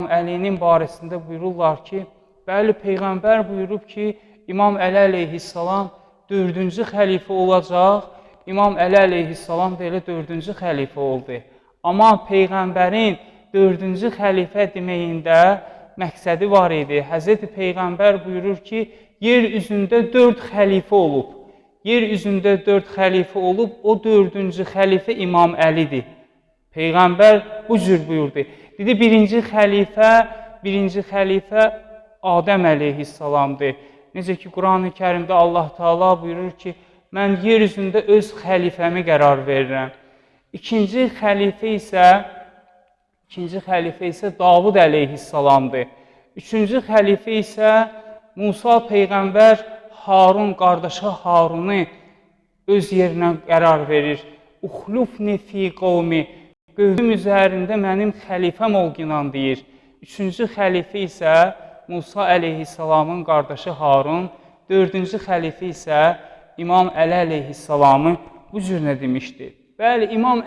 Əlinin barəsində buyururlar ki, bəli, Peyğəmbər buyurub ki, İmam Əli əleyhissalam 4-cü xəlifə olacaq. İmam Əli əleyhissalam da elə 4-cü xəlifə oldu. Amma Peyğəmbərin 4-cü xəlifə deməyində məqsədi var idi. Həzrəti Peyğəmbər buyurur ki, yer üzündə 4 xəlifə olub. Yer üzündə 4 xəlifə olub, o 4-cü xəlifə İmam Əlidir. Peyğəmbər bu cür buyurdu. Dedi, birinci xəlifə Adəm əleyhissalamdır. Necə ki, Quran-ı Kərimdə Allah Teala buyurur ki, mən yer üzündə öz xəlifəmi qərar verirəm. İkinci xəlifə isə Davud əleyhissalamdır. Üçüncü xəlifə isə Musa Peyğəmbər Harun, qardaşı Harunu öz yerinə qərar verir. Uxlufni fi qavmi, qövmüm üzərində mənim xəlifəm olqinan deyir. Üçüncü xəlifə isə Musa əleyhissalamın qardaşı Harun, dördüncü xəlifə isə İmam Əli əleyhissalamı bu cür nə demişdir? Bəli, İmam